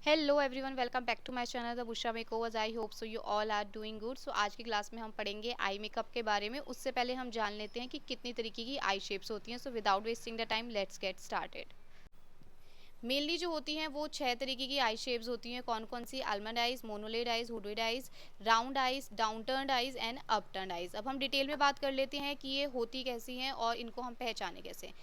Hello everyone, welcome back to my channel the Busha makeovers. I hope so you all are doing good. So आज की class में हम पढ़ेंगे eye makeup के बारे में। उससे पहले हम जान लेते हैं कि कितनी तरीके की आई शेप्स होती हैं। So without wasting the time let's get started. Mainly जो होती हैं वो 6 तरीके की आई शेप्स होती हैं। कौन कौन सी? Almond eyes, monolid eyes, hooded eyes, round eyes, down turned eyes and up turned eyes. अब हम डिटेल में बात कर लेते हैं कि ये होती कैसी हैं और इनको हम पहचाने कैसे।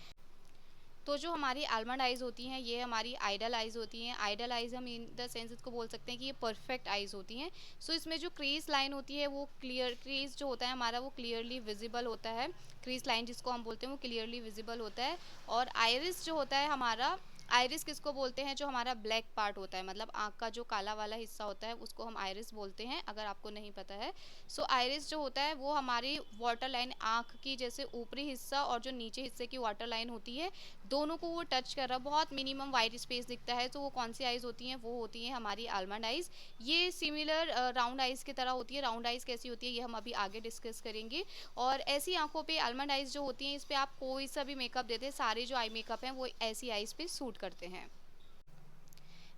तो जो हमारी आलमंड आइज़ होती हैं ये हमारी आइडल आइज़ होती हैं। आइडल आइज़ हम इन द सेंस इसको बोल सकते हैं कि ये परफेक्ट आइज़ होती हैं। सो इसमें जो क्रीज लाइन होती है वो क्लियर, क्रीज जो होता है हमारा वो क्लियरली विजिबल होता है। क्रीज लाइन जिसको हम बोलते हैं वो क्लियरली विजिबल होता है। और आइरिस जो होता है हमारा, आइरिस किसको बोलते हैं? जो हमारा ब्लैक पार्ट होता है, मतलब आँख का जो काला वाला हिस्सा होता है उसको हम आइरिस बोलते हैं, अगर आपको नहीं पता है। सो आइरिस जो होता है वो हमारी वाटर लाइन, आँख की जैसे ऊपरी हिस्सा और जो नीचे हिस्से की वाटर लाइन होती है दोनों को वो टच कर रहा, बहुत मिनिमम वाइट स्पेस दिखता है। तो वो कौन सी आइज़ होती हैं? वो होती हैं हमारी आलमंड आइज़। ये सिमिलर राउंड आइज़ की तरह होती है। राउंड आइज़ कैसी होती है ये हम अभी आगे डिस्कस करेंगे। और ऐसी आंखों पे आलमंड आइज़ जो होती हैं इस पर आप कोई सा भी मेकअप देते हैं, सारे जो आई मेकअप हैं वो ऐसी आइज़ पे सूट करते हैं।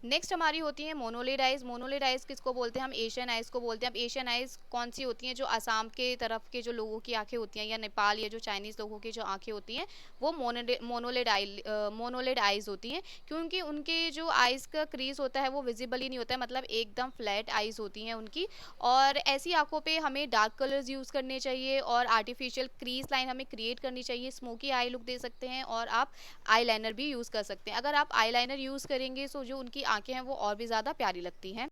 नेक्स्ट हमारी होती है मोनोलिड आइज। मोनोलिड आइज किसको बोलते हैं? हम एशियन आइज को बोलते हैं। अब एशियन आइज कौन सी होती हैं? जो असम के तरफ के जो लोगों की आंखें होती हैं या नेपाल या जो चाइनीज़ लोगों की जो आंखें होती हैं वो मोनोलिड आइज होती हैं, क्योंकि उनके जो आइज़ का क्रीज होता है वो विजिबल ही नहीं होता है, मतलब एकदम फ्लैट आइज़ होती हैं उनकी। और ऐसी आंखों पे हमें डार्क कलर्स यूज़ करने चाहिए और आर्टिफिशियल क्रीज लाइन हमें क्रिएट करनी चाहिए। स्मोकी आई लुक दे सकते हैं और आप आईलाइनर भी यूज़ कर सकते हैं। अगर आप आईलाइनर यूज़ करेंगे तो जो उनकी आंखें हैं वो और भी ज़्यादा प्यारी लगती हैं।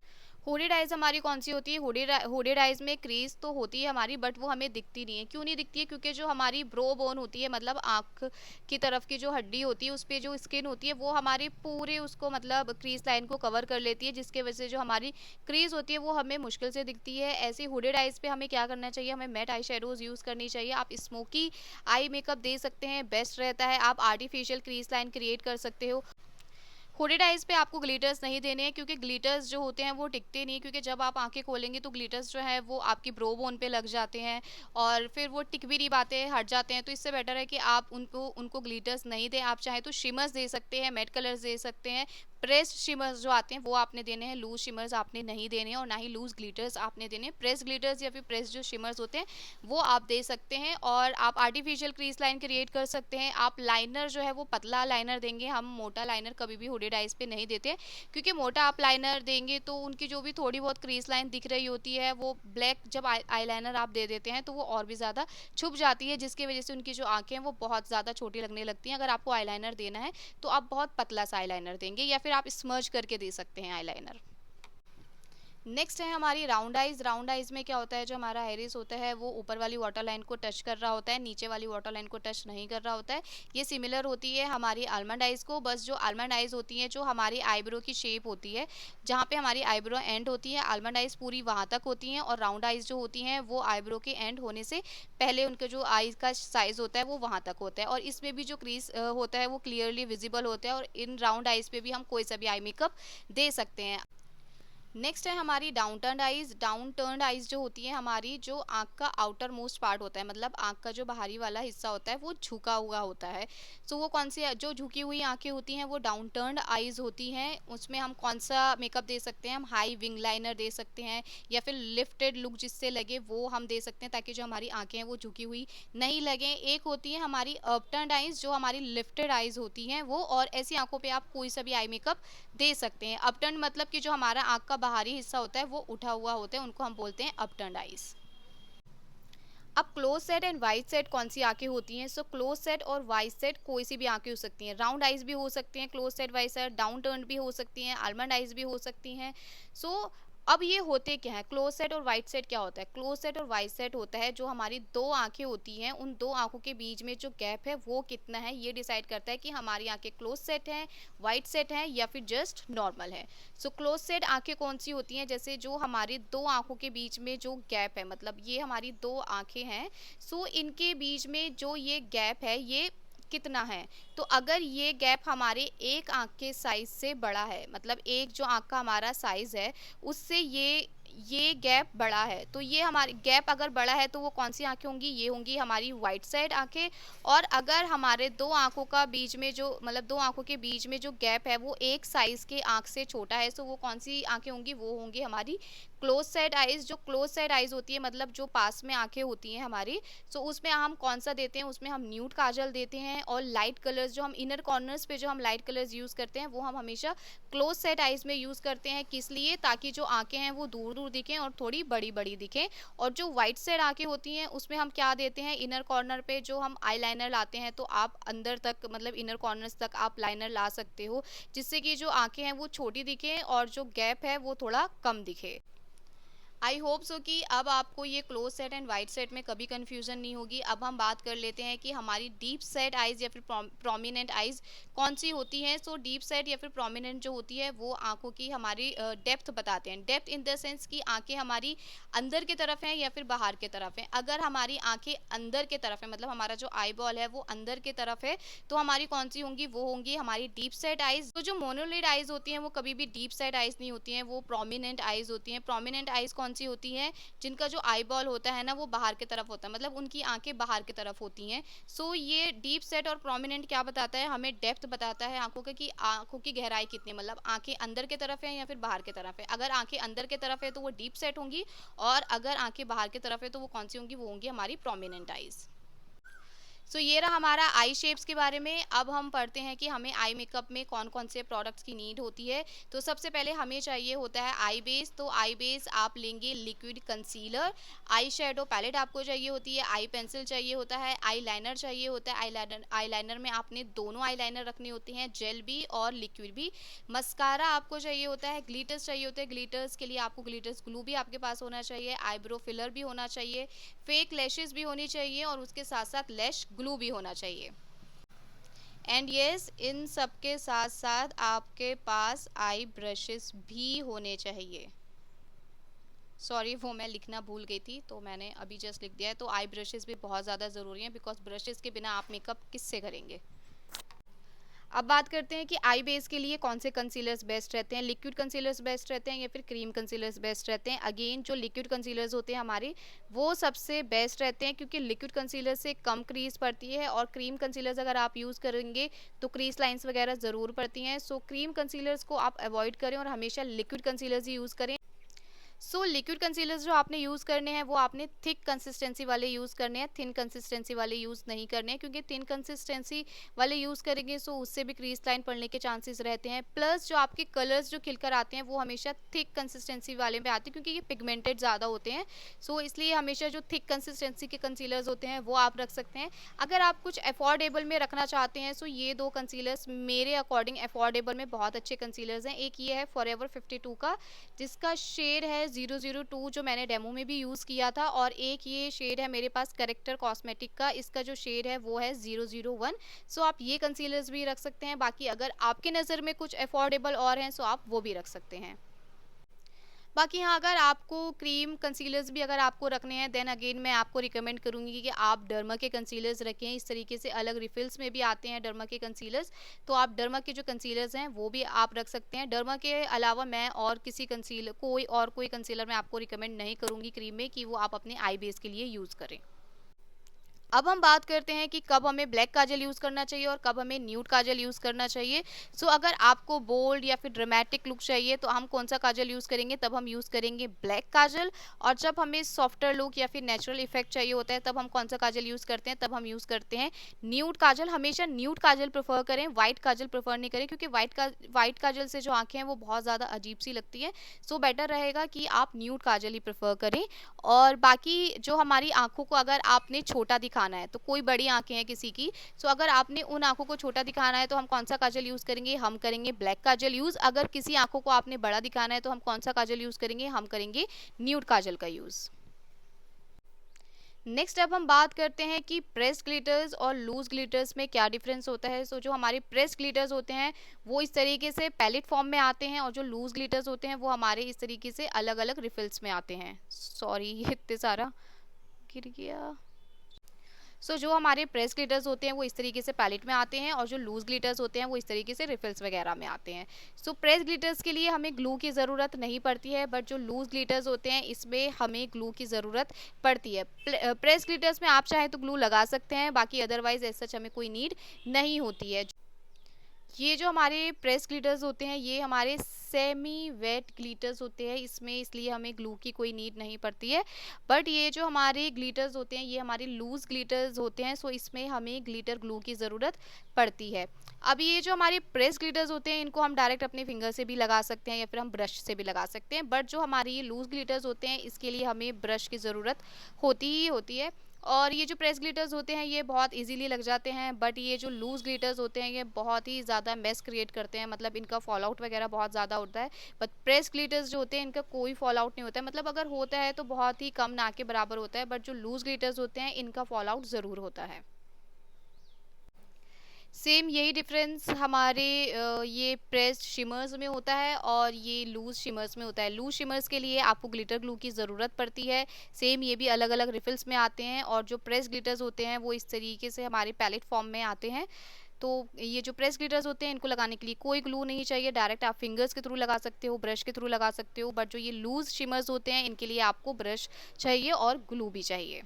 हुडेड आइज़ हमारी कौन सी होती है? हुडेड आइज़ में क्रीज तो होती है हमारी, बट वो हमें दिखती नहीं है। क्यों नहीं दिखती है? क्योंकि जो हमारी ब्रो बोन होती है, मतलब आँख की तरफ की जो हड्डी होती है उस पर जो स्किन होती है वो हमारे पूरे उसको मतलब क्रीज लाइन को कवर कर लेती है, जिसके वजह से जो हमारी क्रीज होती है वो हमें मुश्किल से दिखती है। ऐसी हुडेड आइज़ पे हमें क्या करना चाहिए? हमें मैट आई शेडोज़ यूज़ करनी चाहिए। आप स्मोकी आई मेकअप दे सकते हैं, बेस्ट रहता है। आप आर्टिफिशियल क्रीज लाइन क्रिएट कर सकते हो। हुडेड आइज पे आपको ग्लिटर्स नहीं देने हैं, क्योंकि ग्लिटर्स जो होते हैं वो टिकते नहीं, क्योंकि जब आप आंखें खोलेंगे तो ग्लिटर्स जो है वो आपकी ब्रो बोन पे लग जाते हैं और फिर वो टिक भी नहीं पाते, हट जाते हैं। तो इससे बेटर है कि आप उनको उनको ग्लिटर्स नहीं दें। आप चाहे तो शिमर्स दे सकते हैं, मैट कलर्स दे सकते हैं। प्रेस्ड शिमर्स जो आते हैं वो आपने देने हैं, लूज शिमर्स आपने नहीं देने हैं और ना ही लूज ग्लिटर्स आपने देने हैं। प्रेस ग्लिटर्स या फिर प्रेस जो शिमर्स होते हैं वो आप दे सकते हैं। और आप आर्टिफिशियल क्रीज लाइन क्रिएट कर सकते हैं। आप लाइनर जो है वो पतला लाइनर देंगे, हम मोटा लाइनर कभी भी हुडेड आइज पे नहीं देते, क्योंकि मोटा आप लाइनर देंगे तो उनकी जो भी थोड़ी बहुत क्रीज लाइन दिख रही होती है वो ब्लैक, जब आई लाइनर आप दे देते हैं तो वो और भी ज़्यादा छुप जाती है, जिसकी वजह से उनकी जो आंखें हैं वो बहुत ज़्यादा छोटी लगने लगती हैं। अगर आपको आई लाइनर देना है तो आप बहुत पतला सा आई लाइनर देंगे या फिर आप स्मर्ज करके दे सकते हैं आई लाइनर। नेक्स्ट है हमारी राउंड आइज। राउंड आइज में क्या होता है? जो हमारा आइरिस होता है वो ऊपर वाली वाटर लाइन को टच कर रहा होता है, नीचे वाली वाटर लाइन को टच नहीं कर रहा होता है। ये सिमिलर होती है हमारी आलमंड आइज को, बस जो आलमंड आइज होती है जो हमारी आईब्रो की शेप होती है, जहाँ पे हमारी आईब्रो एंड होती है, आलमंड आइज पूरी वहाँ तक होती हैं। और राउंड आइज जो होती हैं वो आईब्रो के एंड होने से पहले उनका जो आइज का साइज होता है वो वहाँ तक होता है। और इसमें भी जो क्रीज होता है वो क्लियरली विजिबल होता है और इन राउंड आइज पे भी हम कोई सा भी आई मेकअप दे सकते हैं। नेक्स्ट है हमारी down turned eyes. Down turned eyes जो होती है हमारी, जो आंख का आउटर मोस्ट पार्ट होता है, मतलब आंख का जो बाहरी वाला हिस्सा होता है वो झुका हुआ होता है। तो वो कौन सी जो झुकी हुई आंखें होती हैं वो डाउन टर्न्ड आइज होती हैं। उसमें हम कौन सा मेकअप दे सकते हैं? हम हाई विंग लाइनर दे सकते हैं या फिर लिफ्टेड लुक जिससे लगे वो हम दे सकते हैं, ताकि जो हमारी आंखें हैं वो झुकी हुई नहीं लगे। एक होती है हमारी अपटर्न्ड आइज, जो हमारी लिफ्टेड आइज होती हैं वो, और ऐसी आंखों पे आप कोई सा भी आई मेकअप दे सकते हैं। अपटर्न मतलब कि जो हमारा आंख का बाहरी हिस्सा होता है वो उठा हुआ होता है, उनको हम बोलते हैं अपटर्न आइज। अब close set and wide set कौन सी आंखें होती हैं? सो क्लोज सेट और वाइड सेट कोई सी भी आंखें हो सकती हैं। राउंड आइज भी हो सकती हैं, close set wide set, down turn भी हो सकती हैं, आलमंड आइज भी हो सकती हैं। सो अब ये होते क्या है? क्लोज सेट और वाइड सेट क्या होता है? क्लोज सेट और वाइड सेट होता है जो हमारी दो आंखें होती हैं, उन दो आंखों के बीच में जो गैप है वो कितना है ये डिसाइड करता है कि हमारी आंखें क्लोज सेट हैं, वाइड सेट हैं या फिर जस्ट नॉर्मल है। सो क्लोज सेट आंखें कौन सी होती हैं? जैसे जो हमारी दो आंखों के बीच में जो गैप है, मतलब ये हमारी दो आंखें हैं, सो इनके बीच में जो ये गैप है ये कितना है? तो अगर ये गैप हमारे एक आंख के साइज से बड़ा है, मतलब एक जो आंख का हमारा साइज है उससे ये गैप बड़ा है, तो ये हमारी गैप अगर बड़ा है तो वो कौन सी आंखें होंगी, ये होंगी हमारी वाइट साइड आंखें। और अगर हमारे दो आंखों का बीच में जो मतलब दो आंखों के बीच में जो गैप है वो एक साइज के आंख से छोटा है, सो वो कौन सी आंखें होंगी, वो होंगी हमारी क्लोज साइड आइज। जो क्लोज साइड आइज होती है मतलब जो पास में आंखें होती हैं हमारी, सो उसमें हम कौन सा देते हैं, उसमें हम न्यूड काजल देते हैं। और लाइट कलर्स जो हम इनर कॉर्नर्स पे जो हम लाइट कलर्स यूज़ करते हैं वो हम हमेशा क्लोज सेट आइज में यूज़ करते हैं। किस लिए, ताकि जो आंखें हैं वो दूर दूर दिखें और थोड़ी बड़ी बड़ी दिखें। और जो वाइट सेट आंखें होती हैं उसमें हम क्या देते हैं, इनर कॉर्नर पे जो हम आई लाइनर लाते हैं, तो आप अंदर तक मतलब इनर कॉर्नर्स तक आप लाइनर ला सकते हो, जिससे कि जो आंखें हैं वो छोटी दिखें और जो गैप है वो थोड़ा कम दिखे। आई होप सो कि अब आपको ये close set and white set में कभी कंफ्यूजन नहीं होगी। अब हम बात कर लेते हैं कि हमारी डीप सेट आइज या फिर प्रोमिनेंट आइज कौन सी होती हैं। सो डीप सेट या फिर प्रोमिनेंट जो होती है वो आंखों की हमारी डेप्थ बताते हैं। डेप्थ इन द सेंस कि आंखें हमारी अंदर की तरफ हैं या फिर बाहर की तरफ हैं। अगर हमारी आंखें अंदर की तरफ है, मतलब हमारा जो आई बॉल है वो अंदर की तरफ है, तो हमारी कौन सी होंगी, वो होंगी हमारी डीप सेट आइज। तो जो मोनोलिड आइज होती हैं वो कभी भी डीप सेट आइज नहीं होती हैं, वो प्रोमिनेंट आइज होती हैं। प्रोमिनेंट आइज कौन सी होती हैं, जिनका जो आई बॉल होता है ना वो बाहर की तरफ होता है, मतलब उनकी आंखें बाहर की तरफ होती हैं। सो ये डीप सेट और प्रोमिनेंट क्या बताता है, हमें डेप्थ बताता है आंखों के, कि आंखों की गहराई कितनी, मतलब आंखें अंदर की तरफ है या फिर बाहर की तरफ है। अगर आंखें अंदर की तरफ है तो वो डीप सेट होंगी, और अगर आंखें बाहर की तरफ है तो वो कौन सी होंगी, वो होंगी हमारी प्रोमिनेंट आइज। सो ये रहा हमारा आई शेप्स के बारे में। अब हम पढ़ते हैं कि हमें आई मेकअप में कौन कौन से प्रोडक्ट्स की नीड होती है। तो सबसे पहले हमें चाहिए होता है आई बेस। तो आई बेस आप लेंगे liquid concealer, eye shadow palette आपको चाहिए होती है, आई पेंसिल चाहिए होता है, आई लाइनर चाहिए होता है। आई लाइनर में आपने दोनों आई लाइनर रखने होते हैं, जेल भी और लिक्विड भी। मस्कारा आपको चाहिए होता है, ग्लिटर्स चाहिए होते हैं, ग्लिटर्स के लिए आपको ग्लिटर्स ग्लू भी आपके पास होना चाहिए, आईब्रो फिलर भी होना चाहिए, फेक लैशेस भी होनी चाहिए, और उसके साथ साथ लैश ग्लू भी होना चाहिए। एंड यस, इन सब के साथ साथ आपके पास आई ब्रशेस भी होने चाहिए। सॉरी, वो मैं लिखना भूल गई थी तो मैंने अभी जस्ट लिख दिया है। तो आई ब्रशेस भी बहुत ज़्यादा ज़रूरी हैं, बिकॉज ब्रशेस के बिना आप मेकअप किससे करेंगे। अब बात करते हैं कि आई बेस के लिए कौन से कंसीलर्स बेस्ट रहते हैं, लिक्विड कंसीलर्स बेस्ट रहते हैं या फिर क्रीम कंसीलर्स बेस्ट रहते हैं। अगेन जो लिक्विड कंसीलर्स होते हैं हमारे, वो सबसे बेस्ट रहते हैं, क्योंकि लिक्विड कंसीलर से कम क्रीज पड़ती है, और क्रीम कंसीलर्स अगर आप यूज़ करेंगे तो क्रीज लाइंस वगैरह ज़रूर पड़ती हैं। सो क्रीम कंसीलर्स को आप अवॉइड करें और हमेशा लिक्विड कंसीलर्स ही यूज़ करें। सो लिक्विड कंसीलर्स जो आपने यूज़ करने हैं वो आपने थिक कंसिस्टेंसी वाले यूज़ करने हैं, थिन कंसिस्टेंसी वाले यूज़ नहीं करने हैं, क्योंकि थिन कंसिस्टेंसी वाले यूज़ करेंगे सो उससे भी क्रीज लाइन पड़ने के चांसेस रहते हैं। प्लस जो आपके कलर्स जो खिलकर आते हैं वो हमेशा थिक कंसिस्टेंसी वाले में आते हैं, क्योंकि ये पिगमेंटेड ज़्यादा होते हैं। सो इसलिए हमेशा जो थिक कंसिस्टेंसी के कंसीलर्स होते हैं वो आप रख सकते हैं। अगर आप कुछ अफोर्डेबल में रखना चाहते हैं, सो ये दो कंसीलर्स मेरे अकॉर्डिंग अफोर्डेबल में बहुत अच्छे कंसीलर्स हैं। एक ये है फॉरएवर 52 का, जिसका शेड है 002, जो मैंने डेमो में भी यूज़ किया था, और एक ये शेड है मेरे पास करेक्टर कॉस्मेटिक का, इसका जो शेड है वो है 001। सो आप ये कंसीलर्स भी रख सकते हैं। बाकी अगर आपके नज़र में कुछ अफोर्डेबल और हैं सो आप वो भी रख सकते हैं। बाकी हाँ, अगर आपको क्रीम कंसीलर्स भी अगर आपको रखने हैं, देन अगेन मैं आपको रिकमेंड करूँगी कि आप डर्मा के कंसीलर्स रखें। इस तरीके से अलग रिफिल्स में भी आते हैं डर्मा के कंसीलर्स, तो आप डर्मा के जो कंसीलर्स हैं वो भी आप रख सकते हैं। डर्मा के अलावा मैं और किसी कंसीलर कोई कंसीलर मैं आपको रिकमेंड नहीं करूँगी क्रीम में, कि वो आप अपने आई बेस के लिए यूज़ करें। अब हम बात करते हैं कि कब हमें ब्लैक काजल यूज़ करना चाहिए और कब हमें न्यूड काजल यूज़ करना चाहिए। सो अगर आपको बोल्ड या फिर ड्रामेटिक लुक चाहिए तो हम कौन सा काजल यूज़ करेंगे, तब हम यूज़ करेंगे ब्लैक काजल। और जब हमें सॉफ्टर लुक या फिर नेचुरल इफेक्ट चाहिए होता है तब हम कौन सा काजल यूज़ करते हैं, तब हम यूज़ करते हैं न्यूड काजल। हमेशा न्यूड काजल प्रेफर करें, वाइट काजल प्रेफर नहीं करें, क्योंकि वाइट काजल से जो आँखें हैं वो बहुत ज़्यादा अजीब सी लगती है। सो बेटर रहेगा कि आप न्यूड काजल ही प्रेफर करें। और बाकी जो हमारी आँखों को अगर आपने छोटा दिखाना है, तो कोई बड़ी आंखें हैं किसी की, सो अगर आपने उन आंखों को छोटा दिखाना है तो हम कौन सा काजल यूज़ करेंगे, हम करेंगे ब्लैक काजल यूज़। अगर किसी आंखों को आपने बड़ा दिखाना है तो हम कौन सा काजल यूज़ करेंगे, हम करेंगे न्यूड काजल का यूज़। नेक्स्ट अब हम बात करते हैं कि प्रेस ग्लिटर्स और लूज ग्लिटर्स में क्या डिफरेंस होता है। सो जो हमारे प्रेस ग्लिटर्स होते हैं वो इस तरीके से पैलेट फॉर्म में आते हैं, और जो लूज ग्लिटर्स होते हैं वो हमारे इस तरीके से अलग अलग रिफिल्स में आते हैं। सॉरी, ये इतने सारा गिर गया। सो जो हमारे प्रेस ग्लिटर्स होते हैं वो इस तरीके से पैलेट में आते हैं और जो लूज ग्लिटर्स होते हैं वो इस तरीके से रिफिल्स वगैरह में आते हैं। सो प्रेस ग्लिटर्स के लिए हमें ग्लू की ज़रूरत नहीं पड़ती है, बट जो लूज ग्लिटर्स होते हैं इसमें हमें ग्लू की ज़रूरत पड़ती है। प्रेस ग्लिटर्स में आप चाहें तो ग्लू लगा सकते हैं, बाकी अदरवाइज ऐसा हमें कोई नीड नहीं होती है। ये जो हमारे प्रेस ग्लिटर्स होते हैं ये हमारे सेमी वेट ग्लिटर्स होते हैं, इसमें इसलिए हमें ग्लू की कोई नीड नहीं पड़ती है। बट ये जो हमारे ग्लिटर्स होते हैं ये हमारे लूज ग्लिटर्स होते हैं, सो इसमें हमें ग्लिटर ग्लू की ज़रूरत पड़ती है। अब ये जो हमारे प्रेस ग्लिटर्स होते हैं इनको हम डायरेक्ट अपने फिंगर से भी लगा सकते हैं या फिर हम ब्रश से भी लगा सकते हैं, बट जो हमारे ये लूज ग्लिटर्स होते हैं इसके लिए हमें ब्रश की ज़रूरत होती ही होती है। और ये जो प्रेस ग्लिटर्स होते हैं ये बहुत इजीली लग जाते हैं, बट ये जो लूज ग्लिटर्स होते हैं ये बहुत ही ज़्यादा मेस क्रिएट करते हैं, मतलब इनका फॉल आउट वगैरह बहुत ज़्यादा होता है। बट प्रेस ग्लिटर्स जो होते हैं इनका कोई फॉल आउट नहीं होता है, मतलब अगर होता है तो बहुत ही कम ना के बराबर होता है, बट जो लूज ग्लिटर्स होते हैं इनका फॉल आउट ज़रूर होता है। सेम यही डिफरेंस हमारे ये प्रेस्ड शिमर्स में होता है और ये लूज शिमर्स में होता है। लूज शिमर्स के लिए आपको ग्लिटर ग्लू की ज़रूरत पड़ती है। सेम ये भी अलग अलग रिफिल्स में आते हैं और जो प्रेस ग्लिटर्स होते हैं वो इस तरीके से हमारे पैलेट फॉर्म में आते हैं। तो ये जो प्रेस ग्लिटर्स होते हैं इनको लगाने के लिए कोई ग्लू नहीं चाहिए, डायरेक्ट आप फिंगर्स के थ्रू लगा सकते हो, ब्रश के थ्रू लगा सकते हो। बट जो ये लूज शिमर्स होते हैं इनके लिए आपको ब्रश चाहिए और ग्लू भी चाहिए।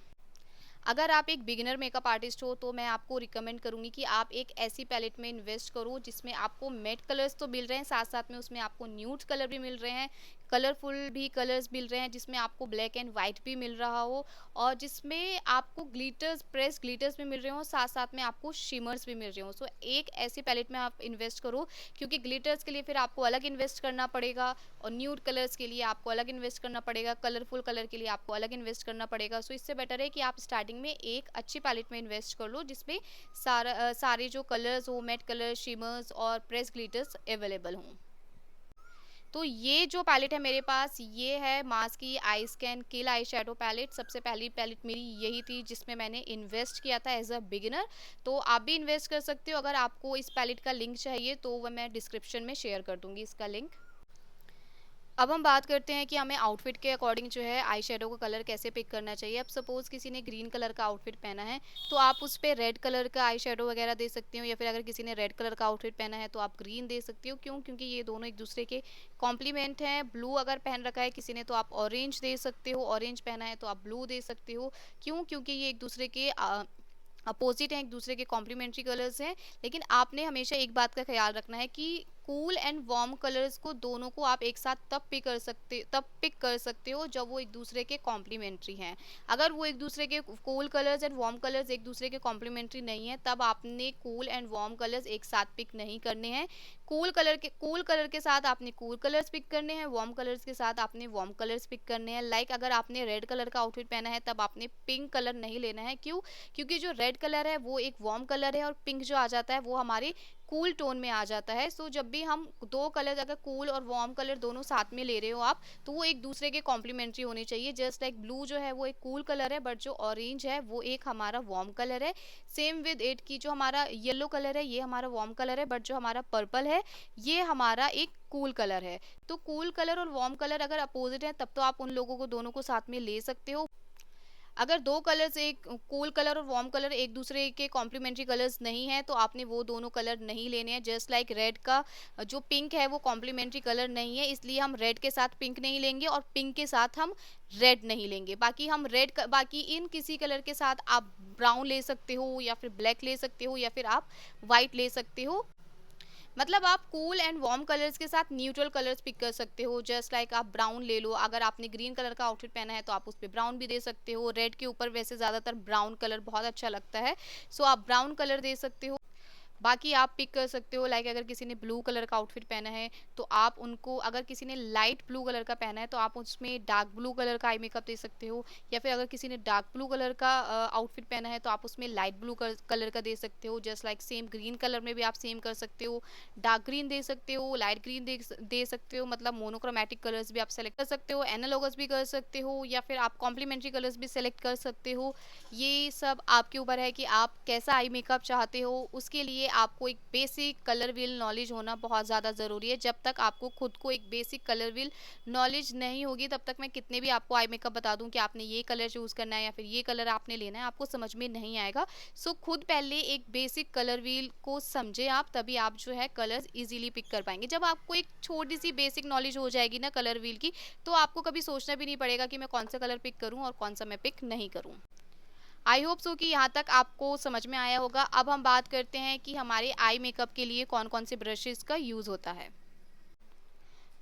अगर आप एक बिगिनर मेकअप आर्टिस्ट हो तो मैं आपको रिकमेंड करूंगी कि आप एक ऐसी पैलेट में इन्वेस्ट करो जिसमें आपको मैट कलर्स तो मिल रहे हैं, साथ साथ में उसमें आपको न्यूड कलर भी मिल रहे हैं, कलरफुल भी कलर्स मिल रहे हैं, जिसमें आपको ब्लैक एंड वाइट भी मिल रहा हो और जिसमें आपको ग्लिटर्स प्रेस ग्लिटर्स भी मिल रहे हो, साथ साथ में आपको शिमर्स भी मिल रहे हो। सो एक ऐसी पैलेट में आप इन्वेस्ट करो, क्योंकि ग्लिटर्स के लिए फिर आपको अलग इन्वेस्ट करना पड़ेगा और न्यूड कलर्स के लिए आपको अलग इन्वेस्ट करना पड़ेगा, कलरफुल कलर के लिए आपको अलग इन्वेस्ट करना पड़ेगा। सो इससे बेटर है कि आप स्टार्टिंग में एक अच्छी पैलेट में इन्वेस्ट कर लो जिसमें सारे जो कलर्स हो, मैट कलर, शिमर्स और प्रेस ग्लिटर्स अवेलेबल हों। तो ये जो पैलेट है मेरे पास ये है मार्स की eye scan kill eye shadow palette. सबसे पहली पैलेट मेरी यही थी जिसमें मैंने इन्वेस्ट किया था एज अ बिगिनर। तो आप भी इन्वेस्ट कर सकते हो। अगर आपको इस पैलेट का लिंक चाहिए तो वह मैं डिस्क्रिप्शन में शेयर कर दूंगी इसका लिंक। अब हम बात करते हैं कि हमें आउटफिट के अकॉर्डिंग जो है आई शेडो का कलर कैसे पिक करना चाहिए। अब सपोज़ किसी ने ग्रीन कलर का आउटफिट पहना है तो आप उस पर रेड कलर का आई शेडो वगैरह दे सकते हो, या फिर अगर किसी ने रेड कलर का आउटफिट पहना है तो आप ग्रीन दे सकते हो। क्यों? क्योंकि ये दोनों एक दूसरे के कॉम्प्लीमेंट हैं। ब्लू अगर पहन रखा है किसी ने तो आप ऑरेंज दे सकते हो, ऑरेंज पहना है तो आप ब्लू दे सकते हो। क्यों? क्योंकि ये एक दूसरे के अपोजिट हैं, एक दूसरे के कॉम्प्लीमेंट्री कलर्स हैं। लेकिन आपने हमेशा एक बात का ख्याल रखना है कि कूल एंड वार्म कलर्स को दोनों को आप एक साथ तब पिक कर सकते हो जब वो एक दूसरे के कॉम्प्लीमेंट्री हैं। अगर वो एक दूसरे के cool colours and warm colours एक दूसरे के कॉम्प्लीमेंट्री नहीं है तब आपने कूल एंड वार्म कलर्स एक साथ पिक नहीं करने हैं। कूल कलर के साथ आपने कूल कलर्स पिक करने हैं, वार्म कलर्स के साथ आपने वार्म कलर्स पिक करने हैं। लाइक अगर आपने रेड कलर का आउटफिट पहना है तब आपने पिंक कलर नहीं लेना है। क्यों? क्योंकि जो रेड कलर है वो एक वार्म कलर है और पिंक जो आ जाता है वो हमारे कूल टोन में आ जाता है। सो जब भी हम दो कलर अगर कूल और वार्म कलर दोनों साथ में ले रहे हो आप तो वो एक दूसरे के कॉम्प्लीमेंट्री होने चाहिए। जस्ट लाइक ब्लू जो है वो एक कूल कलर है, बट जो ऑरेंज है वो एक हमारा वार्म कलर है। सेम विद इट की जो हमारा येलो कलर है ये हमारा वार्म कलर है, बट जो हमारा पर्पल है ये हमारा एक कूल कलर है। तो कूल कलर और वार्म कलर अगर अपोजिट है तब तो आप उन लोगों को दोनों को साथ में ले सकते हो। अगर दो कलर्स एक कूल कलर और वार्म कलर एक दूसरे के कॉम्प्लीमेंट्री कलर्स नहीं है तो आपने वो दोनों कलर नहीं लेने हैं। जस्ट लाइक रेड का जो पिंक है वो कॉम्प्लीमेंट्री कलर नहीं है, इसलिए हम रेड के साथ पिंक नहीं लेंगे और पिंक के साथ हम रेड नहीं लेंगे। बाकी इन किसी कलर के साथ आप ब्राउन ले सकते हो या फिर ब्लैक ले सकते हो या फिर आप वाइट ले सकते हो। मतलब आप कूल एंड वार्म कलर्स के साथ न्यूट्रल कलर्स पिक कर सकते हो। जस्ट लाइक आप ब्राउन ले लो, अगर आपने ग्रीन कलर का आउटफिट पहना है तो आप उस पर ब्राउन भी दे सकते हो। रेड के ऊपर वैसे ज़्यादातर ब्राउन कलर बहुत अच्छा लगता है, सो आप ब्राउन कलर दे सकते हो। बाकी आप पिक कर सकते हो। लाइक अगर किसी ने ब्लू कलर का आउटफिट पहना है तो आप उनको, अगर किसी ने लाइट ब्लू कलर का पहना है तो आप उसमें डार्क ब्लू कलर का आई मेकअप दे सकते हो, या फिर अगर किसी ने डार्क ब्लू कलर का आउटफिट पहना है तो आप उसमें लाइट ब्लू कलर का दे सकते हो। Just like same green colour में भी आप सेम कर सकते हो, डार्क ग्रीन दे सकते हो, लाइट ग्रीन दे सकते हो। मतलब मोनोक्रोमेटिक कलर्स भी आप सेलेक्ट कर सकते हो, एनालॉगस भी कर सकते हो, या फिर आप कॉम्प्लीमेंट्री कलर्स भी सेलेक्ट कर सकते हो। ये सब आपके ऊपर है कि आप कैसा आई मेकअप चाहते हो। उसके लिए आपको एक बेसिक कलर व्हील नॉलेज होना बहुत ज़्यादा ज़रूरी है। जब तक आपको खुद को एक बेसिक कलर व्हील नॉलेज नहीं होगी, तब तक मैं कितने भी आपको आई मेकअप बता दूं कि आपने ये कलर चूज़ करना है या फिर ये कलर आपने लेना है, आपको समझ में नहीं आएगा। सो खुद पहले एक बेसिक कलर व्हील को समझे आप, तभी आप जो है कलर्स इजीली पिक कर पाएंगे। जब आपको एक छोटी सी बेसिक नॉलेज हो जाएगी ना कलर व्हील की, तो आपको कभी सोचना भी नहीं पड़ेगा कि मैं कौन सा कलर पिक करूं और कौन सा मैं पिक नहीं करूं। आई होप सो कि यहाँ तक आपको समझ में आया होगा। अब हम बात करते हैं कि हमारे आई मेकअप के लिए कौन कौन से ब्रशेस का यूज़ होता है।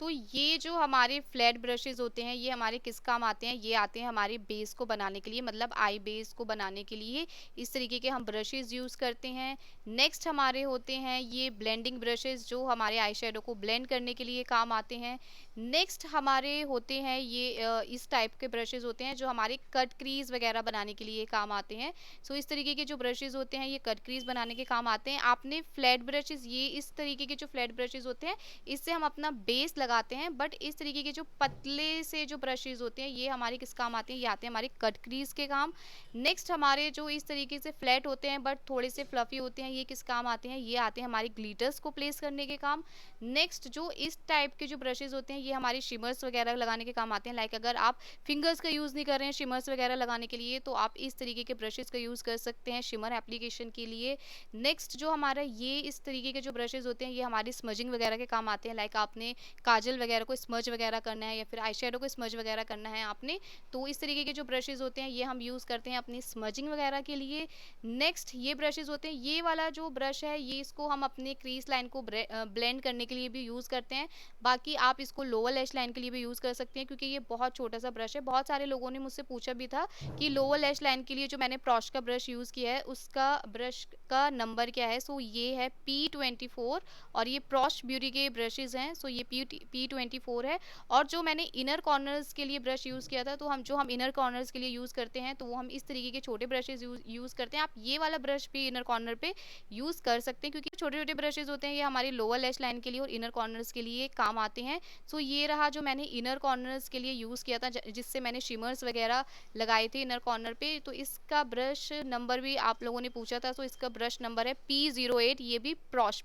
तो ये जो हमारे फ्लैट ब्रशेस होते हैं, ये हमारे किस काम आते हैं? ये आते हैं हमारे बेस को बनाने के लिए, मतलब आई बेस को बनाने के लिए इस तरीके के हम ब्रशेस यूज़ करते हैं। नेक्स्ट हमारे होते हैं ये ब्लेंडिंग ब्रशेस, जो हमारे आई शेडो को ब्लेंड करने के लिए काम आते हैं। नेक्स्ट हमारे होते हैं ये इस टाइप के ब्रशेस होते हैं जो हमारे कट क्रीज वगैरह बनाने के लिए काम आते हैं। सो इस तरीके के जो ब्रशेस होते हैं ये कट क्रीज बनाने के काम आते हैं। आपने फ्लैट ब्रशेस, ये इस तरीके के जो फ्लैट ब्रशेस होते हैं, इससे हम अपना बेस लगाते हैं। बट इस तरीके के जो पतले से जो ब्रशेस होते हैं, ये हमारे किस काम आते हैं? ये आते हैं हमारे कट क्रीज के काम। नेक्स्ट हमारे जो इस तरीके से फ्लैट होते हैं बट थोड़े से फ्लफी होते हैं, ये किस काम आते हैं? ये आते हैं हमारे ग्लिटर्स को प्लेस करने के काम। नेक्स्ट जो इस टाइप के जो ब्रशेस होते हैं, ये हमारे शिमर्स वगैरह लगाने के काम आते हैं। लाइक अगर आप फिंगर्स का यूज़ नहीं कर रहे हैं शिमर्स वगैरह लगाने के लिए, तो आप इस तरीके के ब्रशेस का यूज़ कर सकते हैं शिमर एप्लीकेशन के लिए। नेक्स्ट जो हमारा ये इस तरीके के जो ब्रशेस होते हैं, ये हमारी स्मजिंग वगैरह के काम आते हैं। लाइक आपने काजल वगैरह को स्मज वगैरह करना है या फिर आई शेडो को स्मज वगैरह करना है आपने, तो इस तरीके के जो ब्रशेस होते हैं ये हम यूज़ करते हैं अपनी स्मजिंग वगैरह के लिए। नेक्स्ट ये ब्रशेस होते हैं, ये वाला जो ब्रश है ये इसको हम अपने क्रीज लाइन को ब्लेंड करने के लिए भी यूज़ करते हैं। बाकी आप इसको लोअर लैश लाइन के लिए भी यूज़ कर सकते हैं, क्योंकि ये बहुत छोटा सा ब्रश है। बहुत सारे लोगों ने मुझसे पूछा भी था कि लोअर लैश लाइन के लिए जो मैंने प्रॉश का ब्रश यूज़ किया है उसका ब्रश का नंबर क्या है। सो ये है P24 और ये प्रॉश ब्यूटी के ब्रशेज़ हैं। सो ये P24 है। और जो मैंने इनर कॉर्नर्स के लिए ब्रश यूज़ किया था, तो हम इनर कॉर्नर्स के लिए यूज़ करते हैं, तो वो हम इस तरीके के छोटे ब्रशेज़ यूज़ करते हैं। आप ये वाला ब्रश भी इनर कॉर्नर पे यूज़ कर सकते हैं, क्योंकि छोटे छोटे ब्रशेज़ होते हैं ये हमारी लोअर लैश लाइन के लिए और इनर कॉर्नर्स के लिए काम आते हैं। सो ये रहा जो मैंने इनर कॉर्नर्स के लिए यूज़ किया था, जिससे मैंने शिमर्स वगैरह लगाए थे इनर कॉर्नर पे। तो इसका ब्रश नंबर भी आप लोगों ने पूछा था, तो इसका ब्रश नंबर है P08। ये भी प्रॉश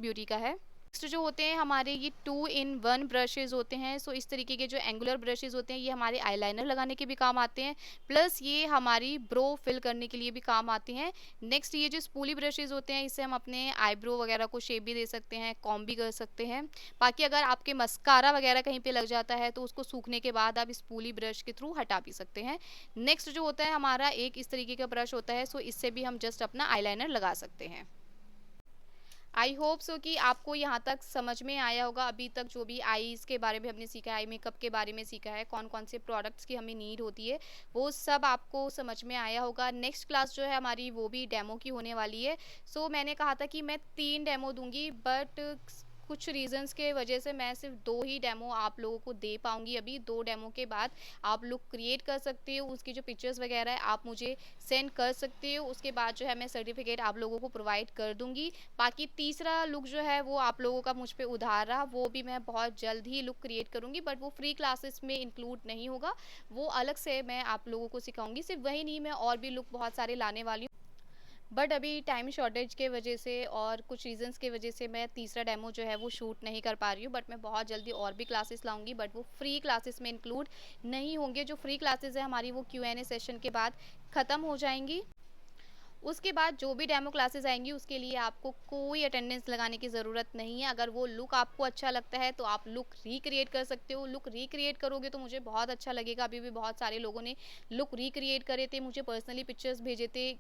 ब्यूटी का है। नेक्स्ट जो होते हैं हमारे ये 2-in-1 ब्रशेज़ होते हैं। सो इस तरीके के जो एंगुलर ब्रशेज़ होते हैं, ये हमारे आईलाइनर लगाने के भी काम आते हैं, प्लस ये हमारी ब्रो फिल करने के लिए भी काम आते हैं। नेक्स्ट ये जो स्पूली ब्रशेज़ होते हैं, इससे हम अपने आईब्रो वगैरह को शेप भी दे सकते हैं, कॉम भी कर सकते हैं। बाकी अगर आपके मस्कारा वगैरह कहीं पे लग जाता है, तो उसको सूखने के बाद आप स्पूली ब्रश के थ्रू हटा भी सकते हैं। नेक्स्ट जो होता है हमारा एक इस तरीके का ब्रश होता है। सो इससे भी हम जस्ट अपना आईलाइनर लगा सकते हैं। आई होप सो कि आपको यहाँ तक समझ में आया होगा। अभी तक जो भी आईज के बारे में हमने सीखा है, आई मेकअप के बारे में सीखा है, कौन कौन से प्रोडक्ट्स की हमें नीड होती है, वो सब आपको समझ में आया होगा। नेक्स्ट क्लास जो है हमारी वो भी डेमो की होने वाली है। सो मैंने कहा था कि मैं 3 डेमो दूंगी, बट कुछ रीजंस के वजह से मैं सिर्फ 2 ही डेमो आप लोगों को दे पाऊंगी। अभी 2 डेमो के बाद आप लुक क्रिएट कर सकते हो, उसकी जो पिक्चर्स वगैरह है आप मुझे सेंड कर सकते हो। उसके बाद जो है मैं सर्टिफिकेट आप लोगों को प्रोवाइड कर दूंगी। बाकी तीसरा लुक जो है वो आप लोगों का मुझ पे उधार रहा, वो भी मैं बहुत जल्द ही लुक क्रिएट करूंगी, बट वो फ्री क्लासेस में इंक्लूड नहीं होगा, वो अलग से मैं आप लोगों को सिखाऊंगी। सिर्फ वही नहीं, मैं और भी लुक बहुत सारे लाने वाली हूँ, बट अभी टाइम शॉर्टेज के वजह से और कुछ रीजंस की वजह से मैं तीसरा डेमो जो है वो शूट नहीं कर पा रही हूँ। बट मैं बहुत जल्दी और भी क्लासेस लाऊंगी, बट वो फ्री क्लासेस में इंक्लूड नहीं होंगे। जो फ्री क्लासेस है हमारी वो Q&A सेशन के बाद ख़त्म हो जाएंगी। उसके बाद जो भी डेमो क्लासेस आएंगी उसके लिए आपको कोई अटेंडेंस लगाने की ज़रूरत नहीं है। अगर वो लुक आपको अच्छा लगता है तो आप लुक रिक्रिएट कर सकते हो। लुक रिक्रिएट करोगे तो मुझे बहुत अच्छा लगेगा। अभी भी बहुत सारे लोगों ने लुक रिक्रिएट करे थे, मुझे पर्सनली पिक्चर्स भेजे थे,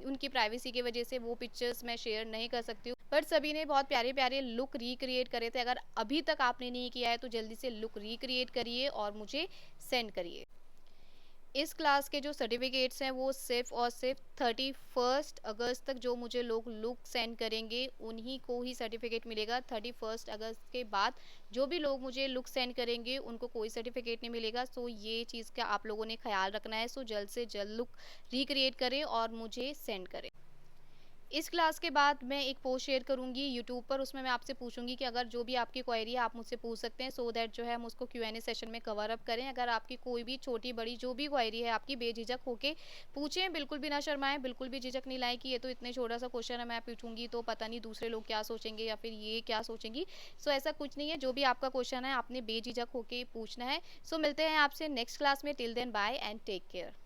उनकी प्राइवेसी की वजह से वो पिक्चर्स मैं शेयर नहीं कर सकती हूँ, पर सभी ने बहुत प्यारे प्यारे लुक रिक्रिएट करे थे। अगर अभी तक आपने नहीं किया है तो जल्दी से लुक रिक्रिएट करिए और मुझे सेंड करिए। इस क्लास के जो सर्टिफिकेट्स हैं वो सिर्फ और सिर्फ 31 अगस्त तक जो मुझे लोग लुक सेंड करेंगे उन्हीं को ही सर्टिफिकेट मिलेगा। 31 अगस्त के बाद जो भी लोग मुझे लुक सेंड करेंगे उनको कोई सर्टिफिकेट नहीं मिलेगा। सो ये चीज़ का आप लोगों ने ख्याल रखना है। सो जल्द से जल्द लुक रिक्रिएट करें और मुझे सेंड करें। इस क्लास के बाद मैं एक पोस्ट शेयर करूँगी यूट्यूब पर, उसमें मैं आपसे पूछूँगी कि अगर जो भी आपकी क्वेरी है आप मुझसे पूछ सकते हैं, सो दैट जो है हम उसको Q&A सेशन में कवर अप करें। अगर आपकी कोई भी छोटी-बड़ी जो भी क्वेरी है आपकी बेझिझक होके पूछें, बिल्कुल भी ना शर्माएँ, बिल्कुल भी झिझक नहीं लाएँ कि ये तो इतने छोटा-सा क्वेश्चन है, मैं पूछूँगी तो पता नहीं दूसरे लोग क्या सोचेंगे या फिर ये क्या सोचेंगी। सो ऐसा कुछ नहीं है, जो भी आपका क्वेश्चन है आपने बेझिझक होके पूछना है। सो मिलते हैं आपसे नेक्स्ट क्लास में, till then bye and take care.